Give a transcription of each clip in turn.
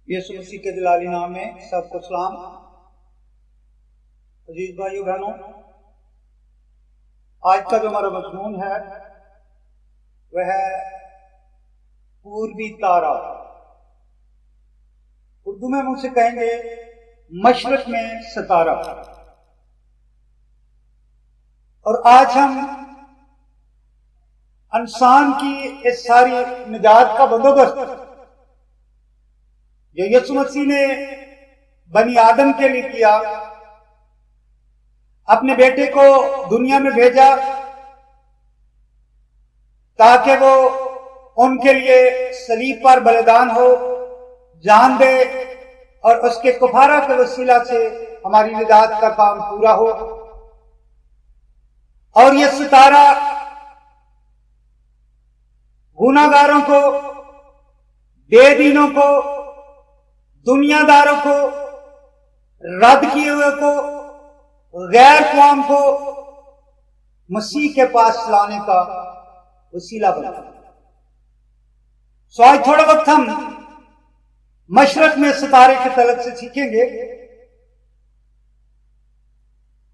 यीशु मसीह के दिलाली नाम में सबको सलाम। अजीज भाइयों बहनों, आज का जो हमारा मजमून है वह है पूर्वी तारा। उर्दू में हम उसे कहेंगे मशरक में सितारा। और आज हम इंसान की इस सारी निजात का बंदोबस्त जो यीशु मसीह ने बनी आदम के लिए किया, अपने बेटे को दुनिया में भेजा ताकि वो उनके लिए सलीब पर बलिदान हो, जान दे और उसके कुफारा के वसीला से हमारी निजात का काम पूरा हो। और ये सितारा गुनाहगारों को, बेदीनों को, दुनियादारों को, रद्द किए हुए को, गैर कौम को मसीह के पास लाने का वसीला बना। सो आज थोड़ा वक्त हम मशरक में सितारे के तलक से सीखेंगे।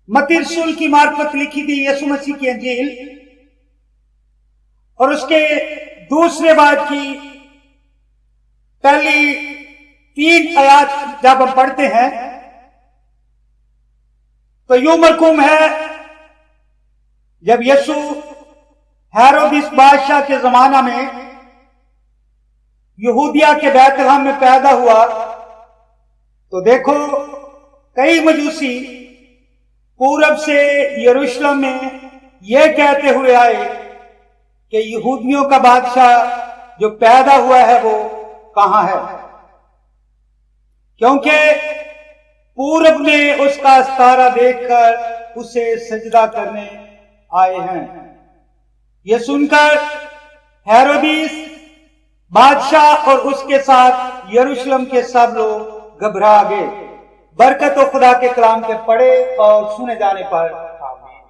मत्ती रसूल की मार्फत लिखी थी यीशु मसीह की इंजील और उसके दूसरे बाब की पहली 3 आयत जब हम पढ़ते हैं तो यूं मरकूम है, जब यीशु हेरोदिस बादशाह के जमाना में यहूदिया के बैतलहम में पैदा हुआ तो देखो कई मजूसी पूरब से यरूशलेम में यह कहते हुए आए कि यहूदियों का बादशाह जो पैदा हुआ है वो कहां है, क्योंकि पूरब में उसका सितारा देखकर उसे सजदा करने आए हैं। यह सुनकर हेरोदिस बादशाह और उसके साथ यरूशलेम के सब लोग घबरा गए। बरकत और खुदा के कलाम के पढ़े और सुने जाने पर आमीन।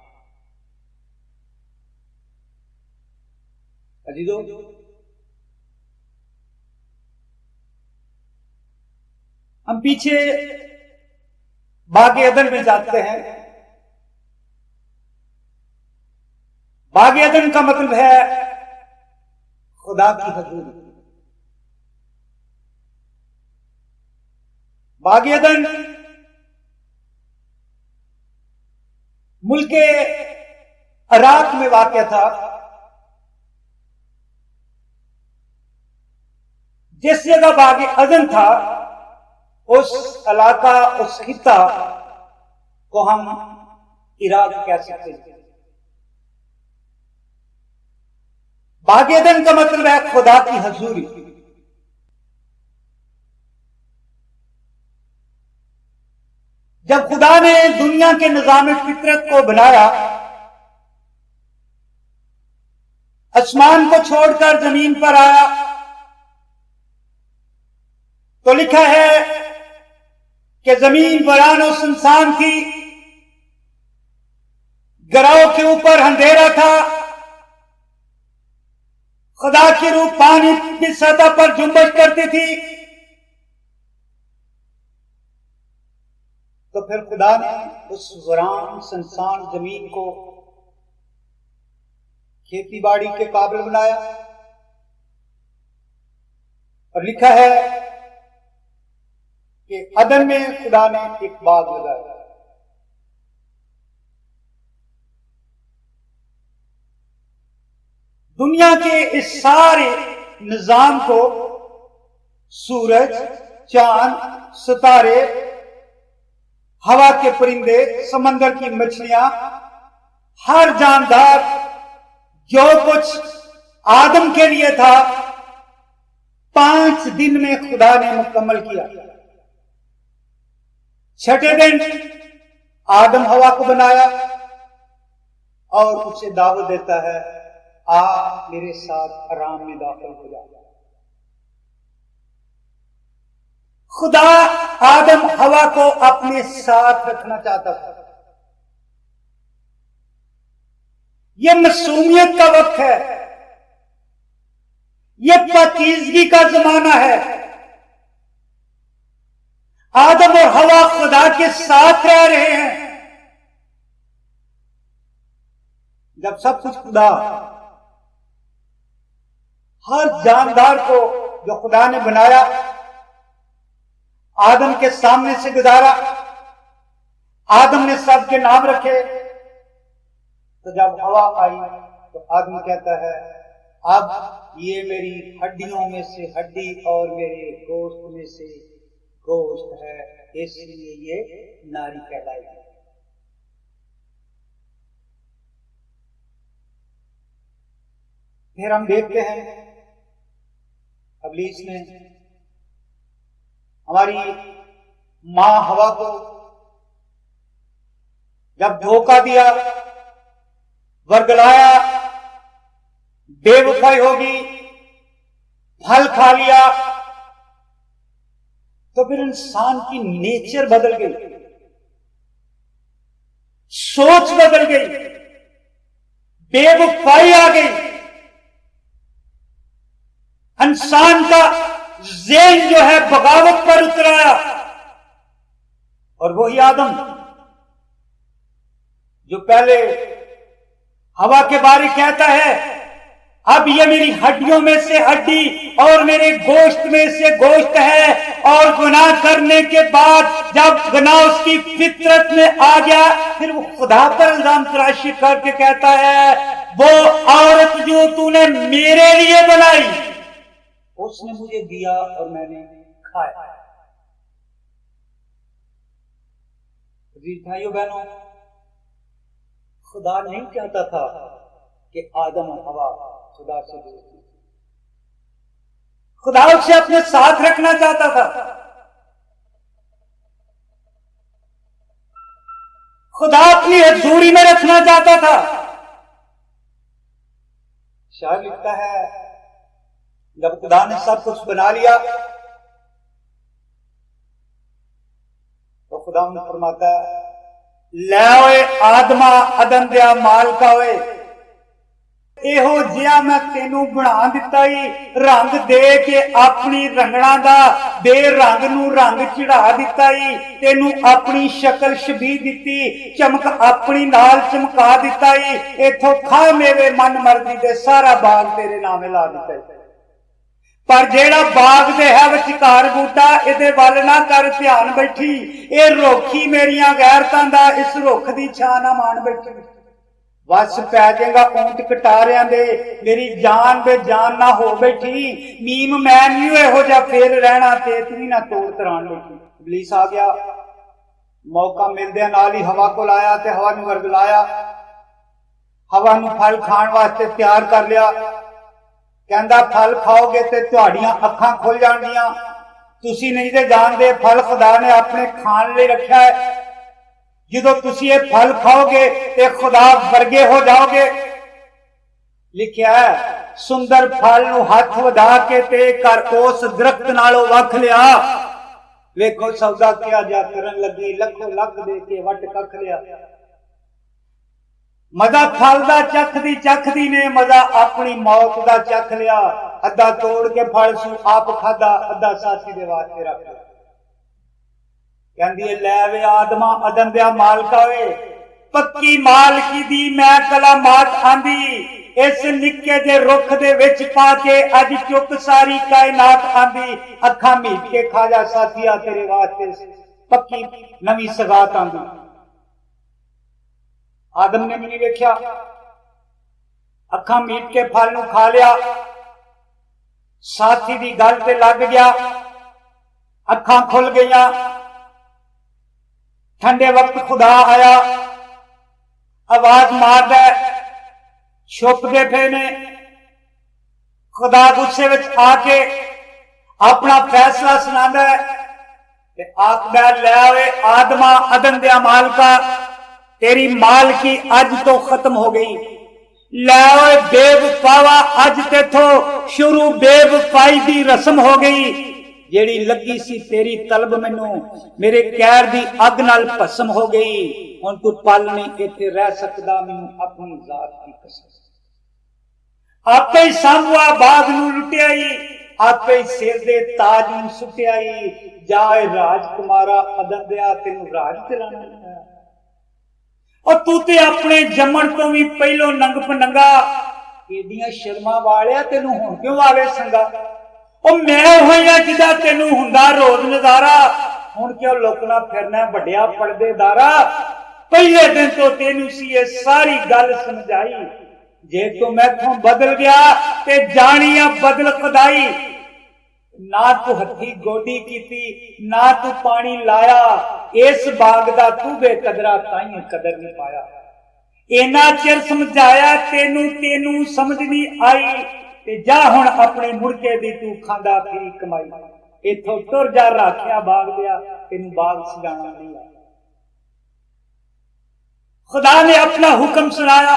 अजीजों, हम पीछे बाग अदन में जाते हैं। बाग अदन का मतलब है खुदा की हजूरी। बाग अदन मुल्के इराक में वाक़या था। जिस जगह बाग अदन था उस इलाका, उस खिता को हम इराक कह सकते हैं। बाग अदन का मतलब है खुदा की हजूरी। जब खुदा ने दुनिया के निजाम फितरत को बनाया, आसमान को छोड़कर जमीन पर आया, तो लिखा है कि जमीन वीरान और सुनसान थी, गराहों के ऊपर अंधेरा था, खुदा की रूह पानी की सतह पर जुम्बश करती थी। तो फिर खुदा ने उस वीरान सुनसान जमीन को खेती बाड़ी के काबिल बनाया और लिखा है कि अदन में खुदा ने एक बाग लगाया। दुनिया के इस सारे निजाम को सूरज, चांद, सितारे, हवा के परिंदे, समंदर की मछलियां, हर जानदार, जो कुछ आदम के लिए था 5 दिन में खुदा ने मुकम्मल किया। 6ठे दिन आदम हवा को बनाया और उसे दावत देता है, आ मेरे साथ आराम में दाखिल हो जा। खुदा आदम हवा को अपने साथ रखना चाहता था। यह मासूमियत का वक्त है, यह पाकीज़गी का जमाना है। आदम और हवा खुदा के साथ रह रहे हैं। जब सब कुछ खुदा, हर जानदार को जो खुदा ने बनाया आदम के सामने से गुजारा, आदम ने सबके नाम रखे। तो जब हवा आई तो आदम कहता है अब ये मेरी हड्डियों में से हड्डी और मेरे गोश्त में से गोश्त है, इसलिए ये नारी कहलाएगी। फिर हम देखते हैं इब्लीस ने हमारी मां हवा को जब धोखा दिया, वर्गलाया, बेवफाई होगी, फल खा लिया, तो फिर इंसान की नेचर बदल गई, सोच बदल गई, बेवफाई आ गई। इंसान का ज़हन जो है बगावत पर उतर आया। और वही आदम जो पहले हवा के बारे कहता है अब ये मेरी हड्डियों में से हड्डी और मेरे गोश्त में से गोश्त है। और गुनाह करने के बाद जब गुनाह उसकी फितरत में आ गया, फिर वो खुदा पर इल्जाम तराशी करके कहता है वो औरत जो तूने मेरे लिए बनाई उसने मुझे दिया और मैंने खाया। भाइयों बहनों, खुदा नहीं चाहता था कि आदम और हवा खुदा से दूर थी। खुदा उसे अपने साथ रखना चाहता था। खुदा अपनी हजूरी में रखना चाहता था। शायर लिखता है जब खुदा ने सब कुछ बना लिया तो खुदा फरमाता है लै ओए आदमा अदन दिया मालका ओए, एहो जिहा मैं तेनू बना दिता ही, रंग दे के अपनी रंगना दा बेरंग नू रंग चढ़ा दिता ही, तेनू अपनी शक्ल छबी दिती, चमक अपनी नाल चमका दिता ही, इथों खा मेवे मन मर्जी दे सारा बाग तेरे नामे ला दिता ही। पर जेड़ा बाग दे है विचकार बूटा इहदे वल ना कर ध्यान बैठी, ये रोखी मेरिया गैरतां दा इस रुख दी छां ना मान बैठी। वस पै जाएगा ऊंट कटारियां दे मेरी जान बे जान ना हो बैठी, मीम मैं नहीं इहो जिहा फेर रहना तेतली ना तोड़ तरान बैठी। इबलीस आ गया, मौका मिलदे नाल ही हवा को लाया ते हवा नूं वरगलाया, हवा नूं फल खाण वास्ते तैयार कर लिया। कहंदा फल खाओगे ते तुहाड़ियां अखां खुल जाणगियां, तुसी नहीं ते जानदे फल खुदा ने अपने खाण लई रखिया है। जदों तुसी ये फल खाओगे ते खुदा वर्गे हो जाओगे। लिखिया है सुंदर फल नूं हथ वधा के ते कर उस दरख्त नालों वख लिया, वेखो सौदा किया जा करन लगी, लखों लख दे के वट कख लिया। मजा फल दा चखदी ने मजा अपनी मौत दा चख लिया, अद्धा तोड़ के फल सू आप खादा, अद्धा साथी दे वास्ते रख लिया। कहंदी लै वे आदमा अदन दिया मालका वे, पक्की मालकी दी मैं कलामात आंदी, इस निक्के जे रुख दे विच पा के अज चुक सारी कायनात आंदी, अखां मीट के खा जा साथिया तेरे वास्ते पक्की नवी सगात आंदी। आदम ने भी नहीं देखा, अखां मीट के फल नूं खा लिया, साथी दी गल ते लग गया, अखां खुल गईयां। ठंडे वक्त खुदा आया, आवाज मारदा छुपदे पे ने। खुदा गुस्से विच आके अपना फैसला सुनांदा है ते आखदा लै ओए आदमा अदन दिया मालका, तेरी मालकी अज तो खत्म हो गई। लै ओए बेवफावा अज तेथों शुरू बेवफाई दी रस्म हो गई, जेड़ी लगी सी तेरी तलब मैनू मेरे कहर दी अग नाल भस्म हो गई। हुण तू पल नहीं इत्थे रह सकदा, मैनू अपनी जात दी कसम। आपे ही सांभुआ बाग नूं लुटिया ही आपे सिर दे ताज नूं सुटिया ही जाए राजकुमारा अदन दिया तेन राज चलाना है। और तू ते अपने जमण तो भी पहलो नंग पनंगा एडियां शर्मा वालिया तेन हुण क्यों आवे संगा। और मैं होया जिदा तेन हुंदा रोज नजारा हुण क्यों लुकना फिरना वड्डिया पड़देदारा। पहले दिन तो तेनू सी ये सारी गल समझाई जे तू मैथों बदल गया ते जानिया बदल खुदाई। ना तू हथी गोडी कीती ना तू पानी लाया इस बाग दा तू बेकदरा ताई कदर नहीं पाया। इना चिर समझाया तेनू तेनू समझ नहीं आई ते जा हुण अपने मुड़के दी तू खांदा फिरी कमाई। इथों तुर जा राखिया बाग दिया तेनू बाग सजाना नहीं आया। खुदा ने अपना हुक्म सुनाया।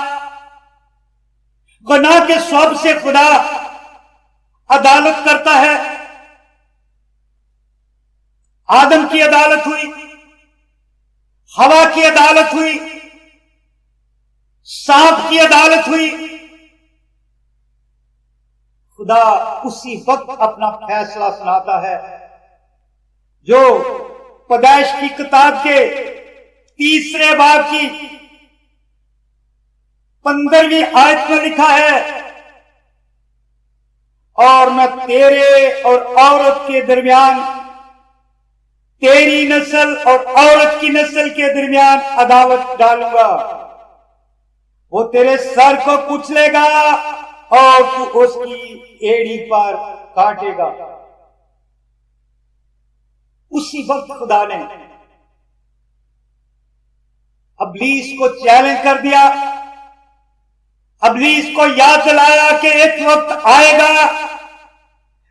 गुनाह के सौब से खुदा अदालत करता है। आदम की अदालत हुई, हवा की अदालत हुई, सांप की अदालत हुई। खुदा उसी वक्त अपना फैसला सुनाता है जो पैदाइश की किताब के 3 बाब की 15वीं आयत में लिखा है, और मैं तेरे और औरत के दरमियान, तेरी नस्ल और औरत की नस्ल के दरमियान अदावत डालूंगा। वो तेरे सर को कुचलेगा और तू उसकी एड़ी पर काटेगा। उसी वक्त खुदा ने अब्लीस को चैलेंज कर दिया। अब्लीस को याद दिलाया कि एक वक्त आएगा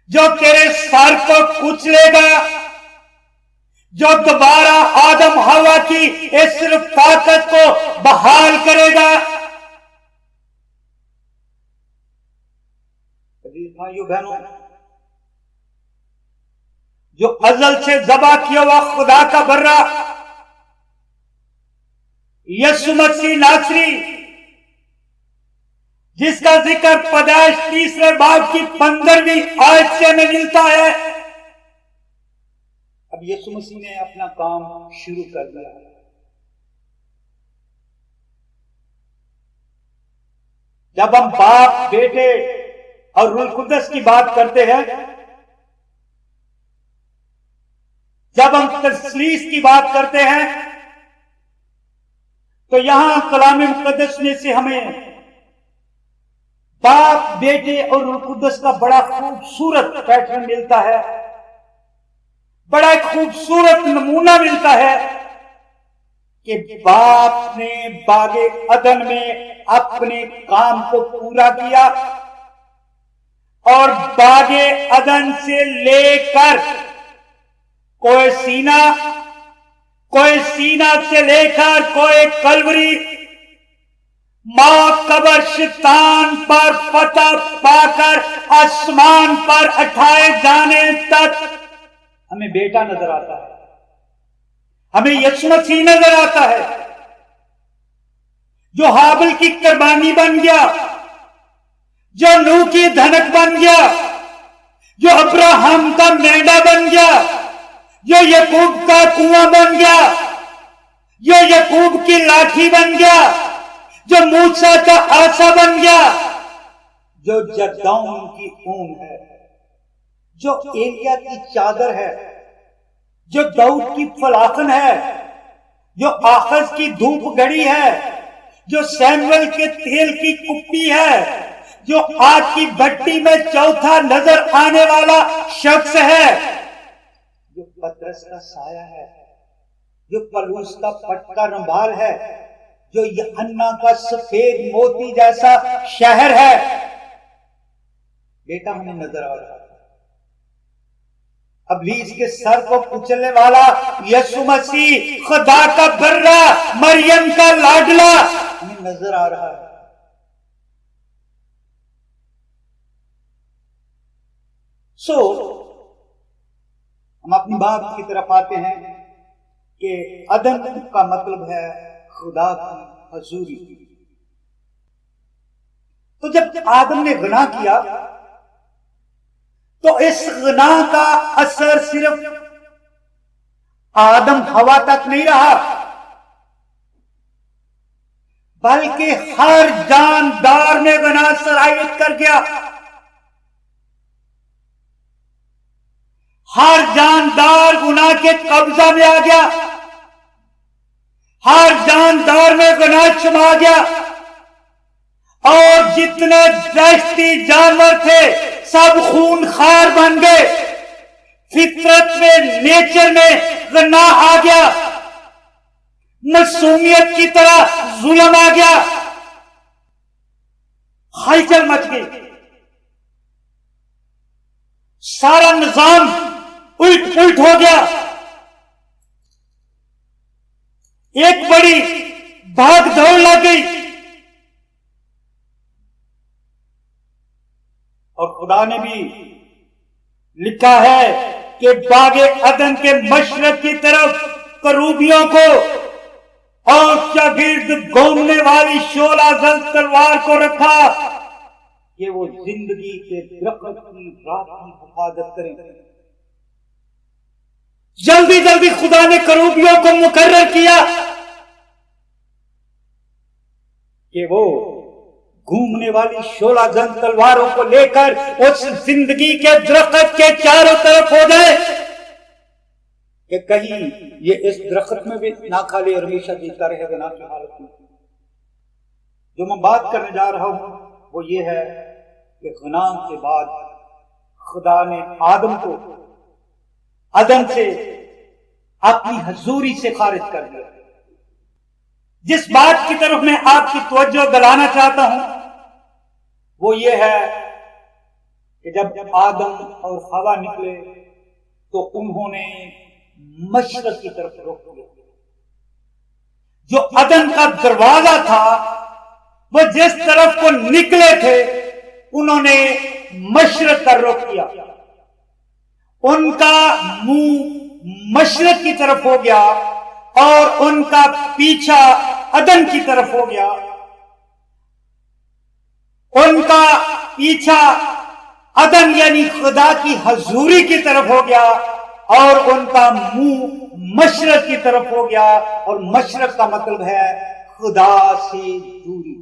जो तेरे सर को कुचलेगा, जो दोबारा आदम हवा की इस ताकत को बहाल करेगा। भाइयों बहनों, जो अजल से जबा किया हुआ खुदा का बर्रा यीशु मसीह नासरी, जिसका जिक्र पैदाइश 3 बाब की 15वीं आयत से हमें मिलता है, अब यीशु मसीह ने अपना काम शुरू कर दिया। जब हम बाप, बेटे और रूह कुद्दस की बात करते हैं, जब हम तस्लीस की बात करते हैं, तो यहां कलाम मुकद्दस में से हमें बाप, बेटे और रूह कुद्दस का बड़ा खूबसूरत पैटर्न मिलता है, बड़ा खूबसूरत नमूना मिलता है कि बाप ने बागे अदन में अपने काम को पूरा किया और बागे अदन से लेकर कोई सीना से लेकर कोई कलवरी, मां कबर शैतान पर फतह पाकर आसमान पर उठाए जाने तक हमें बेटा नजर आता है, हमें यीशु मसीह नजर आता है, जो हाबिल की कुर्बानी बन गया, जो नूह की धनक बन गया, जो अब्राहम का मेंढा बन गया, जो यकूब का कुआं बन गया, जो यकूब की लाठी बन गया, जो मूसा का आसा बन गया, जो जद्दौन की ऊन है, जो एलिया की चादर है, जो दाऊद की फलाखन है, जो आखज की धूप घड़ी है, जो सैमुअल के तेल की कुप्पी है, जो आग की भट्टी में चौथा नजर आने वाला शख्स है, जो पतरस का साया है, जो पलूस का पटका रंभाल है, जो यूहन्ना का सफेद मोती जैसा शहर है, बेटा हमें नजर आ रहा है। अब्लीस के सर को कुचलने वाला यीशु मसीह, खुदा का बर्रा, मरियम का लाडला हमें नजर आ रहा है। हम अपनी बात की तरफ आते हैं कि अदन का मतलब है खुदा की हजूरी। तो जब आदम ने गुनाह किया तो इस गुनाह का असर सिर्फ आदम हवा तक नहीं रहा, बल्कि हर जानदार में गुनाह सरायत कर गया। हर जानदार गुनाह के कब्जा में आ गया, हर जानदार में गुनाह छुमा गया, और जितने दहशती जानवर थे सब खूनखार बन गए। फितरत में, नेचर में गुनाह आ गया, मासूमियत की तरह जुल्म आ गया, हलचल मच गई, सारा निजाम उल्ट पुल्ट हो गया। एक बड़ी भाग दौड़ लग गई, और खुदा ने भी लिखा है कि बागे अदन के मशरक की तरफ करूबियों को और शागिर्द घूमने वाली शोला जल तलवार को रखा कि वो जिंदगी के दरख्त की रात की हिफाजत करें। जल्दी जल्दी खुदा ने करूबियों को मुकर्रर किया कि वो घूमने वाली शोला जंग तलवारों को लेकर उस जिंदगी के दरख्त के चारों तरफ हो जाए कि कहीं ये इस दरख्त में भी ना खाली और हमेशा जीता रहेगा ना की हालत में। जो मैं बात करने जा रहा हूं वो ये है कि गुनाह के बाद खुदा ने आदम को अदन से अपनी हजूरी से खारिज कर दिया। जिस बात की तरफ मैं आपकी तवज्जो दिलाना चाहता हूं वो ये है कि जब आदम और हवा निकले तो उन्होंने मशरक की तरफ रुख किया। जो अदन का दरवाजा था वो जिस तरफ को निकले थे उन्होंने मशरक का रुख किया। उनका मुंह मशरक की तरफ हो गया और उनका पीछा अदन की तरफ हो गया। उनका पीछा अदन यानी खुदा की हजूरी की तरफ हो गया और उनका मुंह मशरक की तरफ हो गया। और मशरक का मतलब है खुदा से दूरी,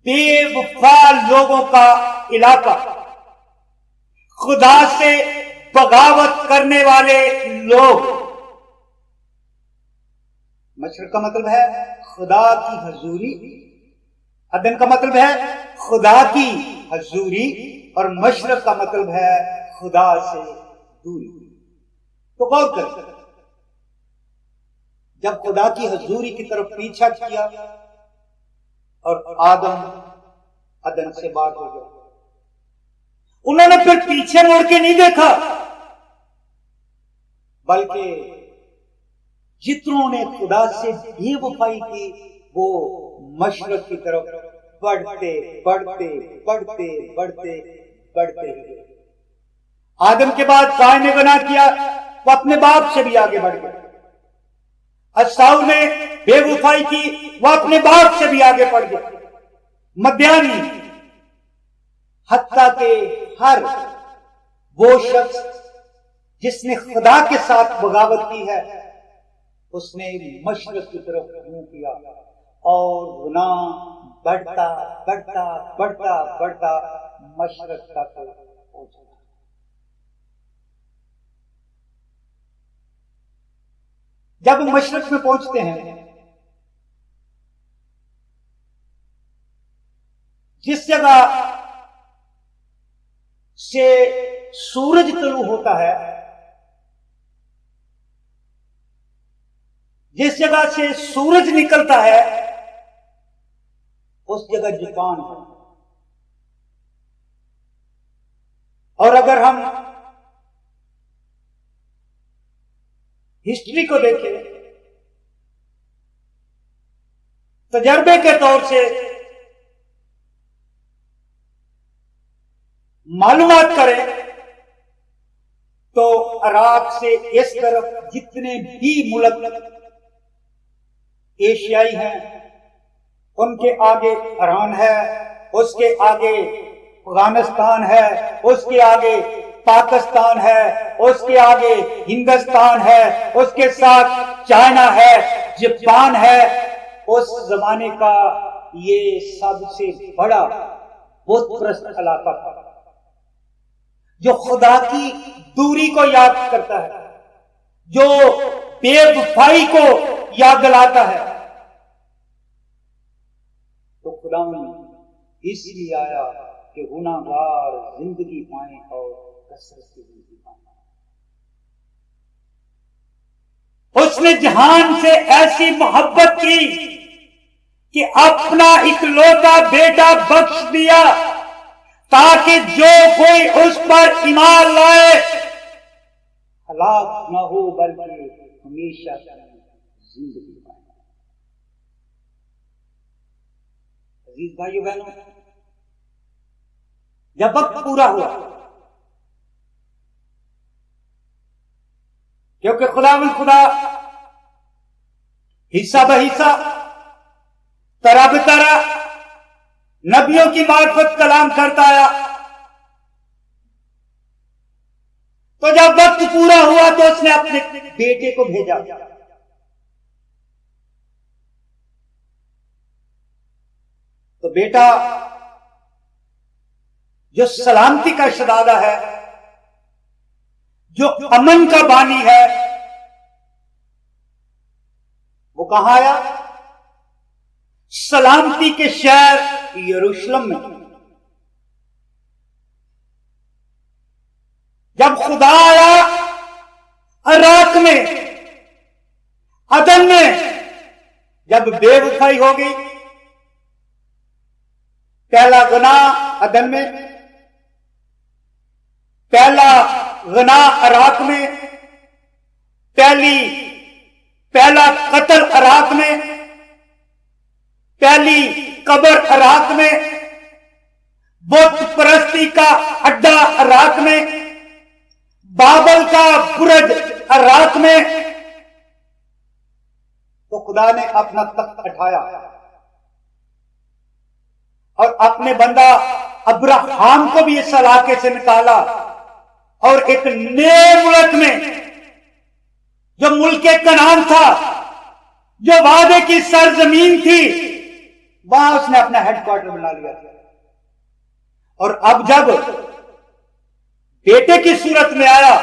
बेवफा लोगों का इलाका, खुदा से बगावत करने वाले लोग। मशरक का मतलब है खुदा की हजूरी, अदन का मतलब है खुदा की हजूरी, और मशरक का मतलब है खुदा से दूरी। तो गौर कर, जब खुदा की हजूरी की तरफ पीछा किया और आदम अदन से बाहर हो गया, उन्होंने फिर पीछे मुड़ के नहीं देखा, बल्कि जितनों ने खुदा से बेवफाई की वो मशरक की तरफ बढ़ते बढ़ते बढ़ते बढ़ते बढ़ते गए। आदम के बाद कायन ने गुनाह किया, वो अपने बाप से भी आगे बढ़ गए। असाऊ ने बेवफाई की, वो अपने बाप से भी आगे बढ़ गए। मध्यानी हत्ता के हर वो शख्स जिसने खुदा के साथ बगावत की है उसने मशरक की तरफ मुंह किया और गुनाह बढ़ता बढ़ता बढ़ता बढ़ता मशरक तक पहुंचा। जब मशरक में पहुंचते हैं, जिस जगह से सूरज तुलू होता है, जिस जगह से सूरज निकलता है, उस जगह जापान है। और अगर हम हिस्ट्री को देखें, तजर्बे के तौर से मालूमात करें तो इराक से इस तरफ जितने भी मुल्क एशियाई हैं उनके आगे ईरान है, उसके आगे अफगानिस्तान है, उसके आगे पाकिस्तान है, उसके आगे हिंदुस्तान है, उसके साथ चाइना है, जापान है। उस जमाने का ये सबसे बड़ा बुतप्रस्त इलाका था, जो खुदा की दूरी को याद करता है, जो बेवफाई को याद दिलाता है। तो खुदा इसलिए आया कि गुनाहगार जिंदगी पाए और कसरत की जिंदगी पाए। उसने जहान से ऐसी मोहब्बत की कि अपना इकलौता बेटा बख्श दिया, ताकि जो कोई उस पर ईमान लाए हलाक न हो, बल्कि हमेशा जिंदगी पाए। अजीज भाइयों बहनों, जब वक्त पूरा हुआ, क्योंकि खुदा हिस्सा बहिस्सा, तरह बतरह नबियों की मार्फत कलाम करता आया, तो जब वक्त पूरा हुआ तो उसने अपने बेटे को भेजा। तो बेटा जो सलामती का शहजादा है, जो अमन का बानी है, वो कहां आया? सलामती के शहर यरूशलेम में। जब खुदा आया इराक में, अदन में, जब बेवफाई हो गई, पहला गुनाह अदन में, पहला गुनाह इराक में, पहला कत्ल इराक में, पहली कब्र इराक में, बुत परस्ती का अड्डा इराक में, बाबल का बुर्ज इराक में। तो खुदा ने अपना तख्त उठाया और अपने बंदा अब्राहम को भी इस इलाके से निकाला और एक नए मुल्क में, जो मुल्क कनान था, जो वादे की सरजमीन थी, वहां उसने अपना हेडक्वार्टर बना लिया था। और अब जब बेटे की सूरत में आया,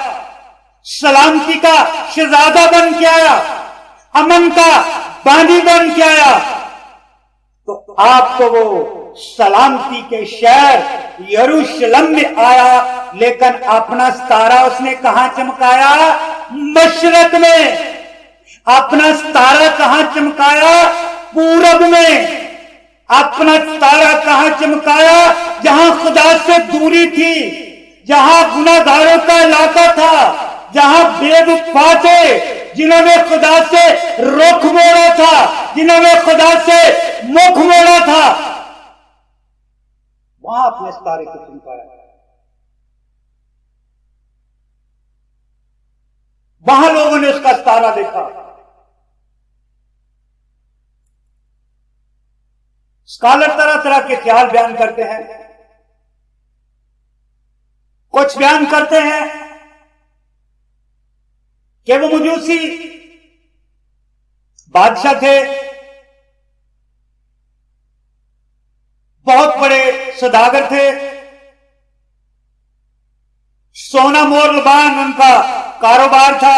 सलामती का शहजादा बन के आया, अमन का बानी बन के आया, तो आपको वो सलामती के शहर यरूशलेम में आया, लेकिन अपना सितारा उसने कहां चमकाया? मशरक में। अपना सितारा कहां चमकाया? पूरब में। अपना सितारा कहां चमकाया? जहां खुदा से दूरी थी, जहां गुनाहगारों का इलाका था, जहां बेवफा थे, जिन्होंने खुदा से रुख मोड़ा था, जिन्होंने खुदा से मुख मोड़ा था, वहां अपने सितारे को चमकाया। वहां लोगों ने उसका सितारा देखा। स्कॉलर तरह तरह के ख्याल बयान करते हैं। कुछ बयान करते हैं कि वो मजूसी बादशाह थे, बहुत बड़े सौदागर थे, सोना मोर लबान उनका कारोबार था।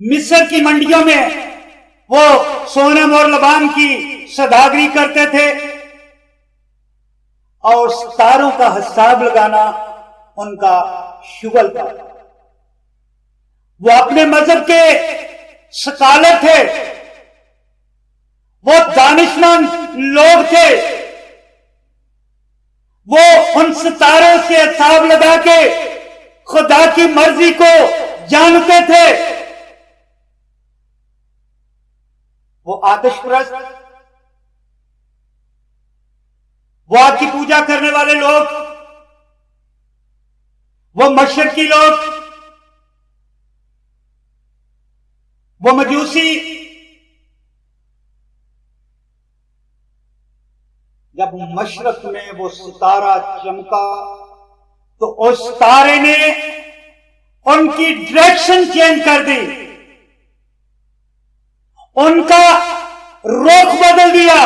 मिस्र की मंडियों में वो सोना मोर लबान की सौदागरी करते थे और सितारों का हिसाब लगाना उनका शुगल था। वो अपने मजहब के स्कॉलर थे, वो दानिशमंद लोग थे। वो उन सितारों से हिसाब लगा के खुदा की मर्जी को जानते थे। वो आतिशप्रस्त, वो आग की पूजा करने वाले लोग, वो मशरकी लोग, वो मजूसी, जब मशरक में वो सितारा चमका तो उस तारे ने उनकी डायरेक्शन चेंज कर दी, उनका रुख बदल दिया,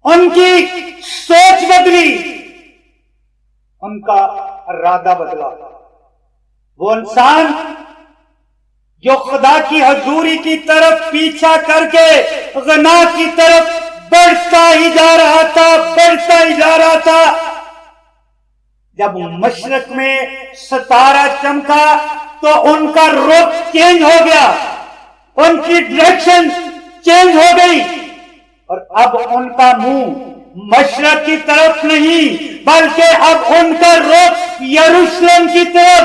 उनकी सोच बदली, उनका इरादा बदला। वो इंसान जो खुदा की हजूरी की तरफ पीछा करके गना की तरफ बढ़ता ही जा रहा था, बढ़ता ही जा रहा था, जब मशरक में सितारा चमका तो उनका रुख चेंज हो गया, उनकी डायरेक्शन चेंज हो गई और अब उनका मुंह मशरक की तरफ नहीं बल्कि अब उनका रुख यरूशलेम की तरफ,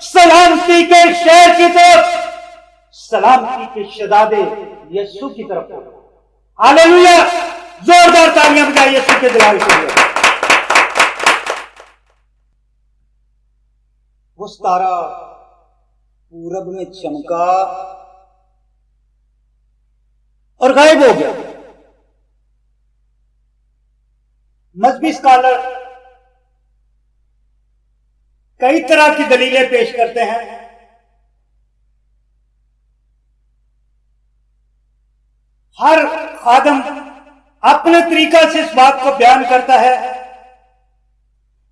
सलामती के शहर की तरफ, सलामती के शहजादे यीशु की तरफ हो। हालेलुया! जोरदार तालियां बजाइए यीशु के जलाल के लिए। वो तारा पूरब में चमका और गायब हो गया। मजहबी स्कॉलर कई तरह की दलीलें पेश करते हैं। हर खादम अपने तरीका से इस बात को बयान करता है,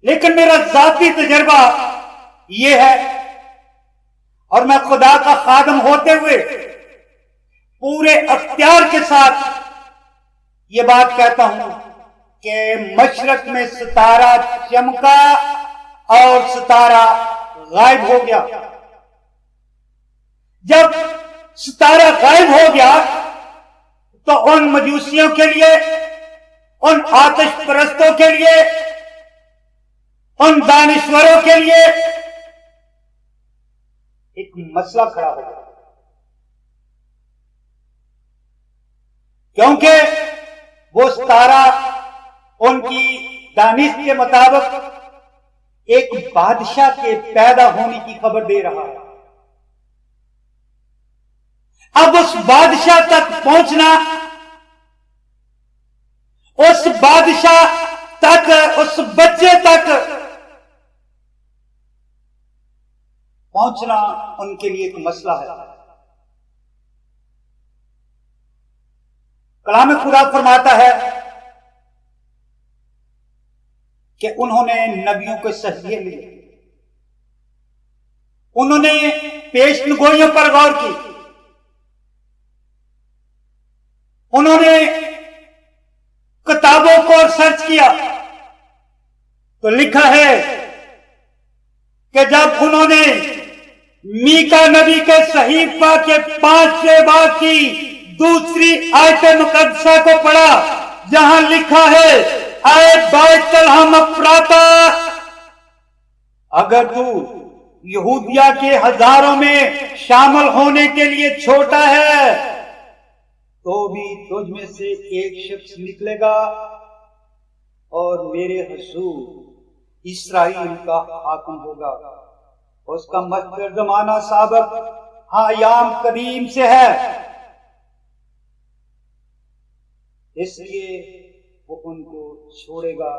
लेकिन मेरा जाती तजर्बा यह है और मैं खुदा का खादम होते हुए पूरे अख्तियार के साथ यह बात कहता हूं कि मशरक में सितारा चमका और सितारा गायब हो गया। जब सितारा गायब हो गया तो उन मजूसियों के लिए, उन आतिश परस्तों के लिए, उन दानिश्वरों के लिए एक मसला खड़ा हो गया, क्योंकि वो सितारा उनकी दानिश के मुताबिक एक बादशाह के पैदा होने की खबर दे रहा है। अब उस बादशाह तक पहुंचना, उस बादशाह तक, उस बच्चे तक पहुंचना उनके लिए एक मसला है। कलाम खुदा फरमाता है कि उन्होंने नबियों के सहिए लिए, उन्होंने पेशनगोइयों पर गौर की, उन्होंने किताबों को सर्च किया, तो लिखा है कि जब उन्होंने मीका नबी के सहीफा के 5वें बाब की दूसरी आयत मुकद्दसा को पढ़ा, जहां लिखा है, आए बैतलहम अफराता, अगर तू यहूदिया के हजारों में शामिल होने के लिए छोटा है तो भी तुझ में से एक शख्स निकलेगा और मेरे हुजूर इस्राइल का हाकिम होगा। उसका मस्तर जमाना साबक आयाम कदीम से है, इसलिए वो उनको छोड़ेगा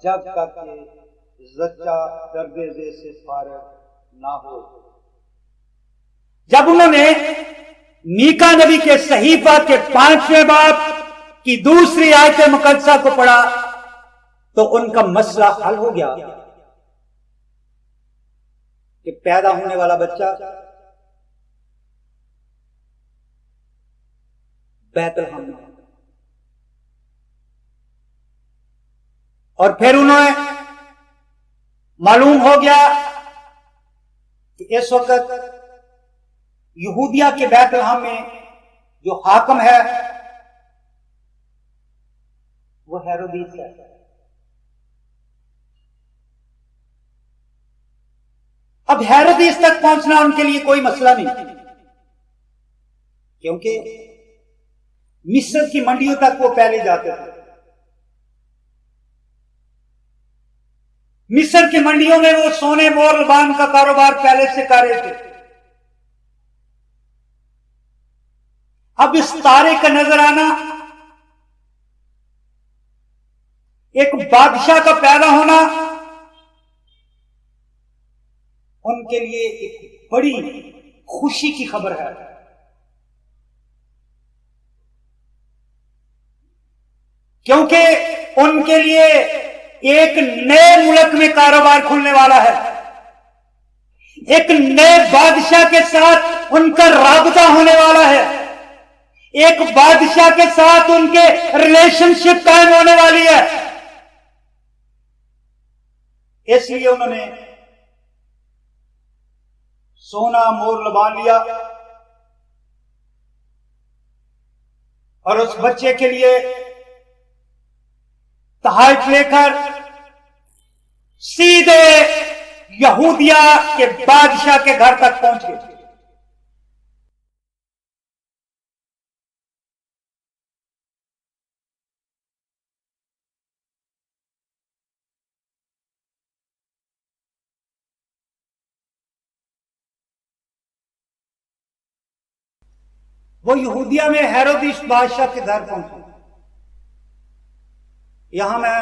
जब तक कि जच्चा दर्दे से फारग ना हो। जब उन्होंने मीका नबी के सहीफा के 5वें बाब की दूसरी आयत मुकद्दसा को पढ़ा तो उनका मसला हल हो गया कि पैदा होने वाला बच्चा बैतलहम में। और फिर उन्हें मालूम हो गया कि इस वक्त यहूदिया के बैतलहम में जो हाकिम है वो हेरोदीस है। अब हेरोदीस तक पहुंचना उनके लिए कोई मसला नहीं, क्योंकि मिस्र की मंडियों तक वो पहले जाते थे। मिस्र की मंडियों में वो सोने मोर लबान का कारोबार पहले से कर रहे थे। अब इस तारे का नजर आना एक बादशाह का पैदा होना उनके लिए एक बड़ी खुशी की खबर है। क्योंकि उनके लिए एक नए मुल्क में कारोबार खुलने वाला है। एक नए बादशाह के साथ उनका राबता होने वाला है। एक बादशाह के साथ उनके रिलेशनशिप कायम होने वाली है। इसलिए उन्होंने सोना मोर बांध लिया और उस बच्चे के लिए तहफ़ लेकर सीधे यहूदिया के बादशाह के घर तक पहुंच गए। वो यहूदिया में हेरोदिस बादशाह के घर पहुंचे। यहां मैं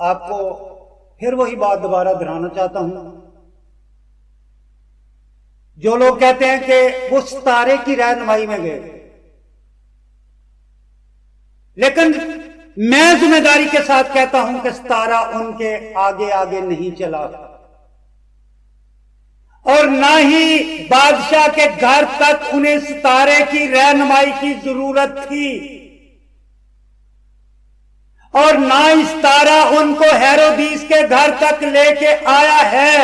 आपको फिर वही बात दोबारा दोहराना चाहता हूं। जो लोग कहते हैं कि वो सितारे की रहनुमाई में गए, लेकिन मैं जिम्मेदारी के साथ कहता हूं कि सितारा उनके आगे आगे नहीं चला और ना ही बादशाह के घर तक उन्हें सितारे की रहनुमाई की जरूरत थी और ना ही सितारा उनको हेरोदिस के घर तक लेके आया है,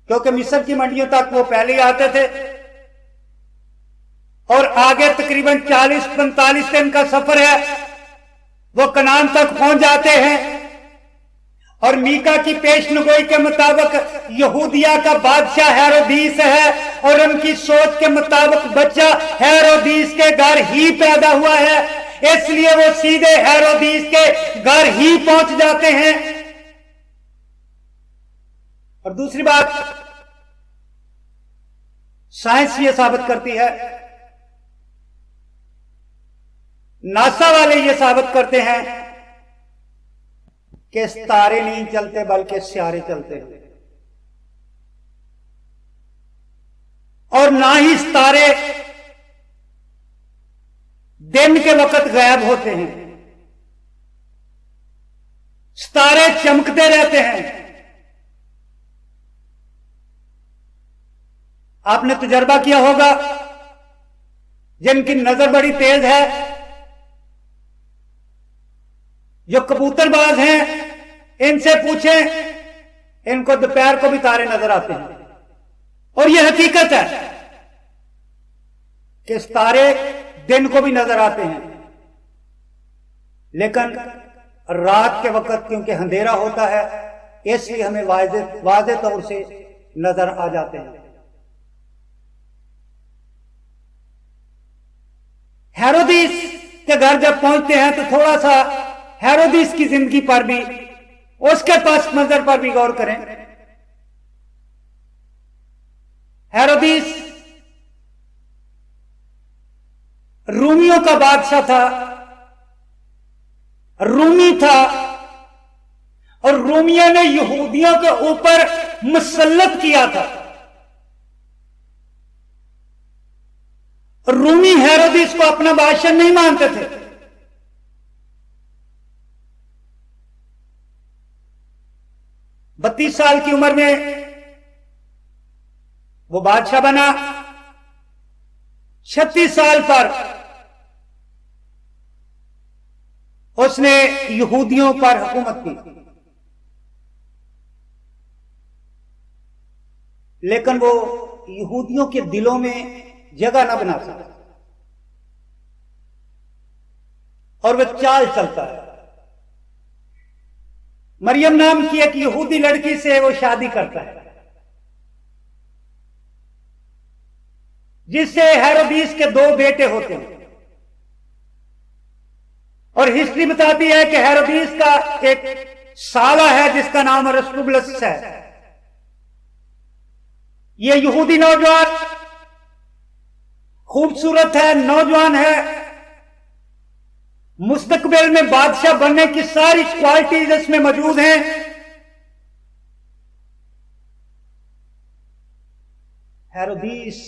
क्योंकि मिस्र की मंडियों तक वो पहले ही आते थे और आगे तकरीबन 40-45 दिन का सफर है, वो कनान तक पहुंच जाते हैं। और मीका की पेशनगोई के मुताबिक यहूदिया का बादशाह हेरोदिस है और उनकी सोच के मुताबिक बच्चा हेरोदिस के घर ही पैदा हुआ है, इसलिए वो सीधे हेरोदिस के घर ही पहुंच जाते हैं। और दूसरी बात, साइंस ये साबित करती है, नासा वाले ये साबित करते हैं कि सितारे नहीं चलते बल्कि सियारे चलते हैं और ना ही सितारे दिन के वक्त गायब होते हैं, सितारे चमकते रहते हैं। आपने तजर्बा किया होगा, जिनकी नजर बड़ी तेज है, जो कबूतरबाज हैं, इनसे पूछें, इनको दोपहर को भी तारे नजर आते हैं। और यह हकीकत है कि तारे दिन को भी नजर आते हैं, लेकिन रात के वक्त क्योंकि अंधेरा होता है इसलिए हमें वाज़े तौर से नजर आ जाते हैं। हेरोदिस के घर जब पहुंचते हैं तो थोड़ा सा हेरोदिस की जिंदगी पर भी, उसके पास मंजर पर भी गौर करें। हेरोदिस रूमियों का बादशाह था, रूमी था और रूमियों ने यहूदियों के ऊपर मुसल्लत किया था। रूमी हेरोदिस को अपना बादशाह नहीं मानते थे। बत्तीस साल की उम्र में वो बादशाह बना। 36 साल पर उसने यहूदियों पर हुकूमत की, लेकिन वो यहूदियों के दिलों में जगह ना बना सका और वह चाल चलता है। मरियम नाम की एक यहूदी लड़की से वो शादी करता है, जिससे हेरोदिस के 2 बेटे होते हैं। और हिस्ट्री बताती है कि हेरोदिस का एक साला है जिसका नाम अरस्तुबुलस है। यह यहूदी नौजवान खूबसूरत है, नौजवान है मुस्तकबिल में बादशाह बनने की सारी क्वालिटीज इसमें मौजूद हैं। हेरोदीस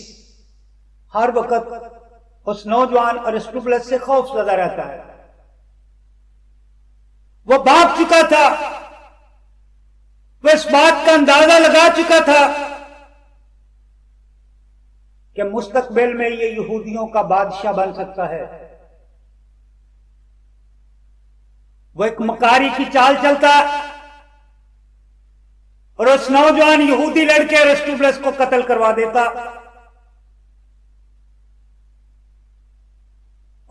हर वक्त उस नौजवान अरिस्टोबुलस से खौफजदा रहता है। वो भाग चुका था, वो इस बात का अंदाजा लगा चुका था कि मुस्तकबिल में ये यहूदियों का बादशाह बन सकता है। वो एक मकारी की चाल चलता और उस नौजवान यहूदी लड़के अरिस्टोबुलस को कत्ल करवा देता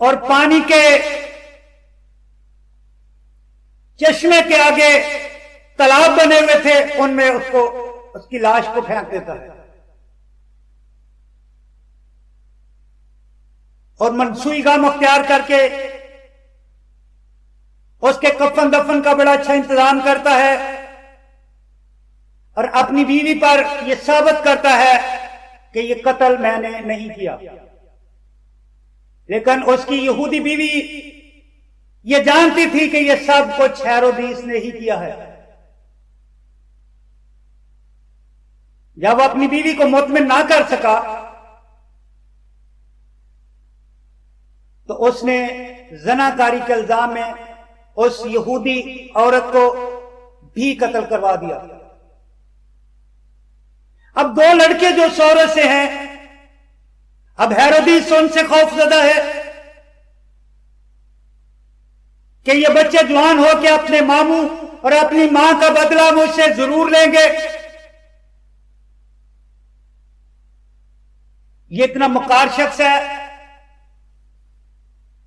और पानी के चश्मे के आगे तालाब बने हुए थे, उनमें उसको उसकी लाश को फेंक देता है और मनसूई गाह मुख्तियार करके उसके कफन दफन का बड़ा अच्छा इंतजाम करता है और अपनी बीवी पर यह साबित करता है कि यह कत्ल मैंने नहीं किया। लेकिन उसकी यहूदी बीवी यह जानती थी कि यह सब कुछ हेरोदीस ने ही किया है। जब वह अपनी बीवी को मुतमिन ना कर सका तो उसने ज़नाकारी के इल्जाम में उस यहूदी औरत को भी कत्ल करवा दिया। अब दो लड़के जो सौरे से हैं, अब हेरोदीस उनसे खौफजदा है कि ये बच्चे जवान हो के अपने मामू और अपनी मां का बदला मुझसे जरूर लेंगे। ये इतना मकार शख्स है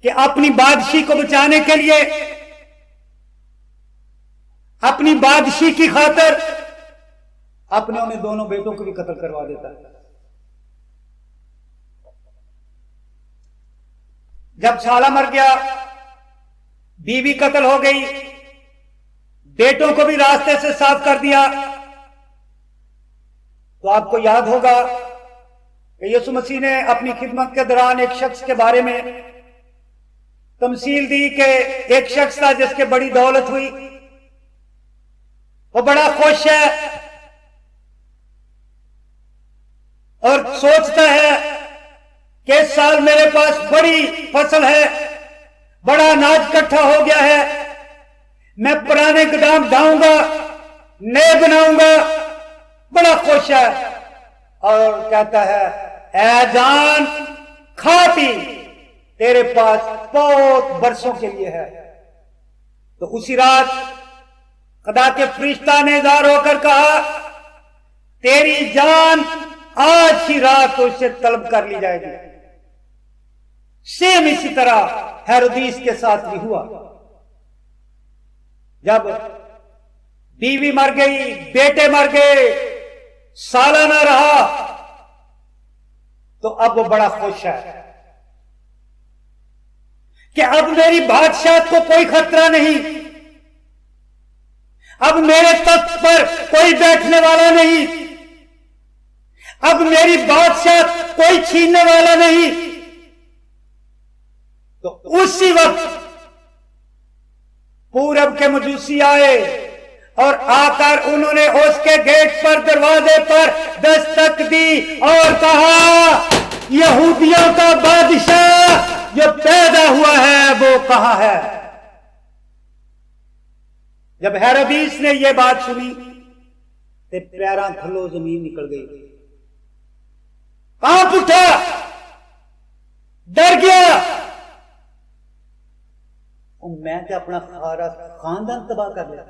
कि अपनी बादशाही को बचाने के लिए, अपनी बादशाही की खातिर अपने उन्हें दोनों बेटों को भी कत्ल करवा देता है। जब साला मर गया, बीवी कत्ल हो गई, बेटों को भी रास्ते से साफ कर दिया, तो आपको याद होगा कि यीशु मसीह ने अपनी खिदमत के दौरान एक शख्स के बारे में तमसील दी कि एक शख्स था जिसके बड़ी दौलत हुई, वो बड़ा खुश है और सोचता है कि इस साल मेरे पास बड़ी फसल है, बड़ा अनाज इकट्ठा हो गया है, मैं पुराने गोदाम ढाऊंगा, नए बनाऊंगा, बड़ा खुश है और कहता है, ऐ जान खा पी, तेरे पास बहुत बरसों के लिए है। तो उसी रात खुदा के फरिश्ता ने ज़ाहिर होकर कहा, तेरी जान आज ही रात उससे तलब कर ली जाएगी। सेम इसी तरह हेरोदीस के साथ भी हुआ। जब बीवी मर गई, बेटे मर गए, साला ना रहा, तो अब वो बड़ा खुश है कि अब मेरी बादशाहत को कोई खतरा नहीं, अब मेरे तख्त पर कोई बैठने वाला नहीं, अब मेरी बादशाहत कोई छीनने वाला नहीं। तो उसी वक्त पूरब के मजूसी आए और आकर उन्होंने उसके गेट पर, दरवाजे पर दस्तक दी और कहा, यहूदियों का बादशाह जो पैदा हुआ है वो कहां है। जब हेरोदीस ने यह बात सुनी तो पैरां थल्लों जमीन निकल गई, कांप उठा, डर गया। और मैं तो अपना सारा खानदान तबाह कर लिया,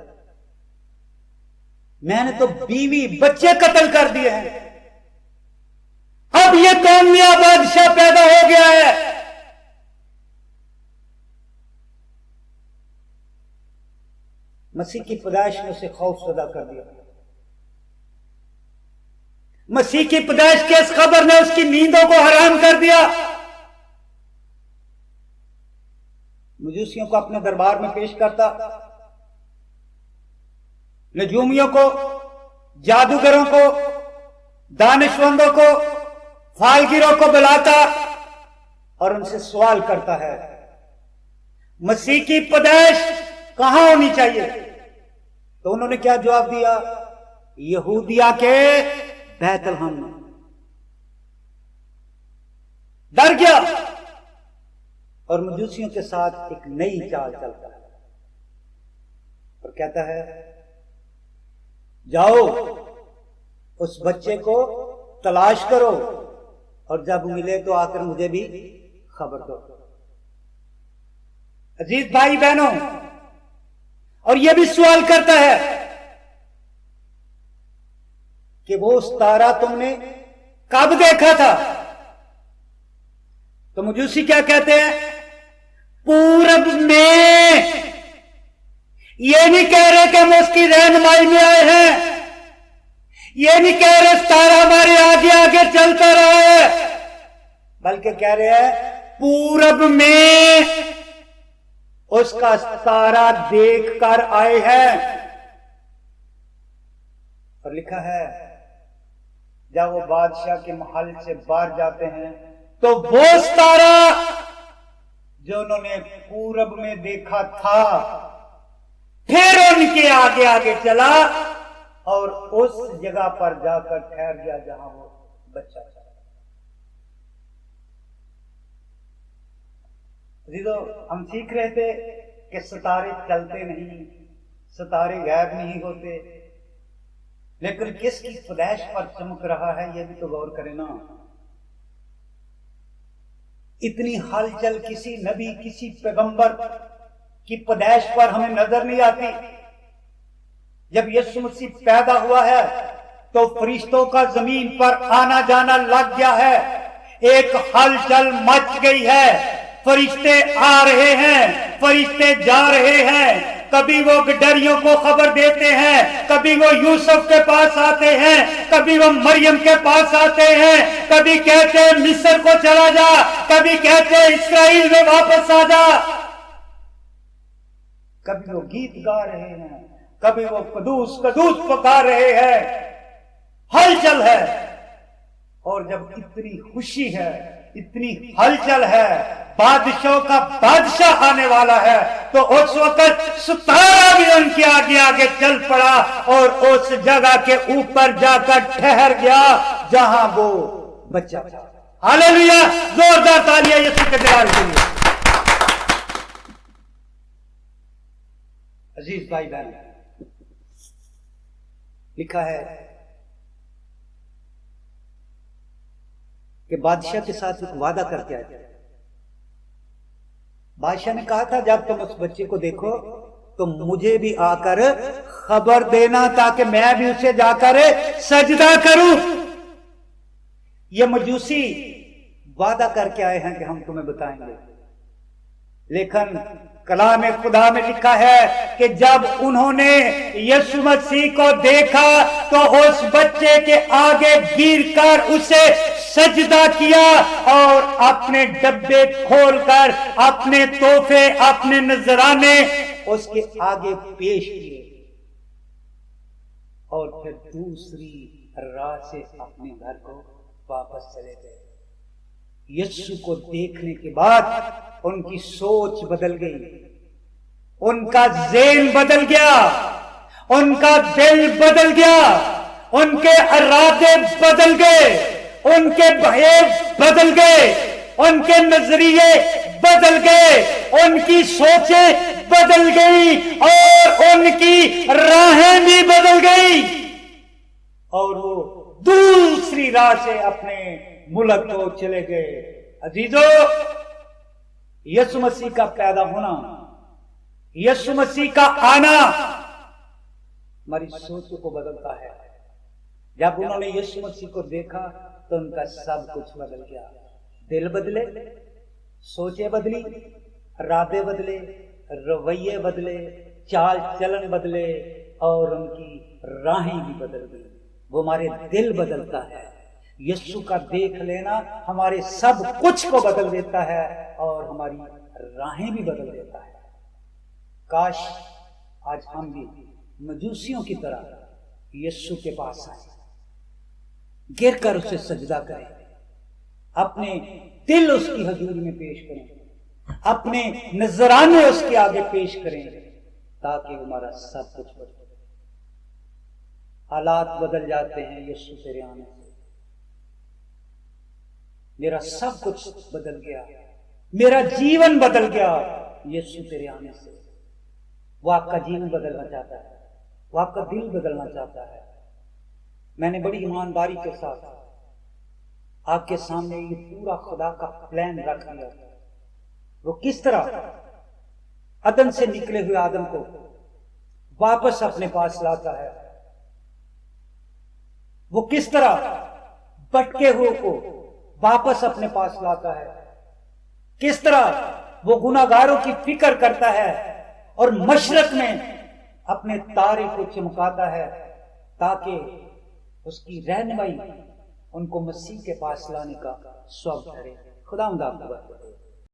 मैंने तो बीवी बच्चे कत्ल कर दिए हैं, अब यह कौन नया बादशाह पैदा हो गया है। मसीह की पैदाइश में उसे खौफजदा कर दिया। मसीह की पैदाइश की इस खबर ने उसकी नींदों को हराम कर दिया। मजूसियों को अपने दरबार में पेश करता, नजूमियों को, जादूगरों को, दानिशमंदों को, फालगिरों को बुलाता और उनसे सवाल करता है, मसीह की पैदाइश कहां होनी चाहिए? तो उन्होंने क्या जवाब दिया? यहूदिया के बैतलहम में। डर गया और मजूसियों के साथ एक नई चाल चलता है और कहता है, जाओ उस बच्चे को तलाश करो और जब मिले तो आकर मुझे भी खबर दो। अजीज भाई बहनों, और यह भी सवाल करता है कि वो तारा तुमने कब देखा था? तो मजूसी क्या कहते हैं? पूरब में। ये नहीं कह रहे कि हम उसकी रहनुमाई में आए हैं, ये नहीं कह रहे तारा हमारे आगे आगे चलता रहा है, बल्कि कह रहे हैं पूरब में उसका तारा देख कर आए हैं। और लिखा है जब वो बादशाह के महल से बाहर जाते हैं तो वो तारा जो उन्होंने पूरब में देखा था फिर उनके आगे आगे चला और उस जगह पर जाकर ठहर गया जहां वो बच्चा था। हम सीख रहे थे कि सितारे चलते नहीं, सितारे गायब नहीं होते, लेकिन किसकी पैदाइश पर चमक रहा है यह भी तो गौर करें ना। इतनी हलचल किसी नबी, किसी पैगंबर की पैदाइश पर हमें नजर नहीं आती। जब यीशु मसीह पैदा हुआ है तो फरिश्तों का जमीन पर आना जाना लग गया है, एक हलचल मच गई है। फरिश्ते आ रहे हैं, फरिश्ते जा रहे हैं। कभी वो गडरियों को खबर देते हैं, कभी वो यूसुफ के पास आते हैं, कभी वो मरियम के पास आते हैं, कभी कहते हैं मिस्र को चला जा, कभी कहते हैं इस्राइल में वापस आ जा। कभी वो गीत गा रहे हैं, कभी वो कदूस कदूस पुकार रहे हैं। हलचल है। और जब इतनी खुशी है, इतनी हलचल है, बादशाहों का बादशाह आने वाला है, तो उस वक्त सितारा भी उनके आगे आगे चल पड़ा और उस जगह के ऊपर जाकर ठहर गया जहां वो बच्चा था। हालेलुया! जोरदार तालियां यीशु के दरबार के लिए। अजीज भाई बहन, लिखा है कि बादशाह के साथ एक वादा करके आए। बादशाह ने कहा था जब तुम उस बच्चे को देखो तो मुझे भी आकर खबर देना ताकि मैं भी उसे जाकर सजदा करूं। ये मजूसी वादा करके आए हैं कि हम तुम्हें बताएंगे, लेकिन कलाम खुदा में लिखा है कि जब उन्होंने यीशु मसीह को देखा तो उस बच्चे के आगे गिरकर उसे सजदा किया और अपने डब्बे खोलकर अपने तोहफे, अपने नजराने उसके आगे पेश किए और फिर दूसरी राह से अपने घर को वापस चले गए। यीशु को देखने के बाद उनकी सोच बदल गई, उनका ज़हन बदल गया, उनका दिल बदल गया, उनके इरादे बदल गए, उनके भय बदल गए, उनके नजरिए बदल गए, उनकी सोचें बदल गई और उनकी राहें भी बदल गई और वो दूसरी राह से अपने मुल्क को चले गए। अजीजों, यीशु मसीह का पैदा होना, यीशु मसीह का आना हमारी सोच को बदलता है। जब उन्होंने यीशु मसीह को देखा तो उनका सब कुछ बदल गया। दिल बदले, सोचें बदली, इरादे बदले, रवैये बदले, चाल चलन बदले और उनकी राहें भी बदल गई। वो हमारे दिल बदलता है। यीशु का देख लेना हमारे सब कुछ को बदल देता है और हमारी राहें भी बदल देता है। काश आज हम भी मजूसियों की तरह यीशु के पास आए, गिर कर उसे सजदा करें, अपने दिल उसकी हजूरी में पेश करें, अपने नजराने उसके आगे पेश करें ताकि हमारा सब कुछ बदले। हालात बदल जाते हैं यीशु तेरे आने से। मेरा सब कुछ बदल गया, मेरा जीवन बदल गया यीशु तेरे आने से। वो आपका जीवन बदलना चाहता है, वो आपका दिल बदलना चाहता है। मैंने बड़ी ईमानदारी के साथ आपके सामने ये पूरा खुदा का प्लान रख दिया। वो किस तरह अदन से निकले हुए आदम को वापस अपने पास लाता है, वो किस तरह भटके हुए को वापस अपने पास लाता है, किस तरह वो गुनाहगारों की फिक्र करता है और मशरक में अपने तारे को चमकाता है ताकि उसकी रहनुमाई उनको मसीह के पास लाने का सबब ठहरे। खुदा आपको बरकत दे।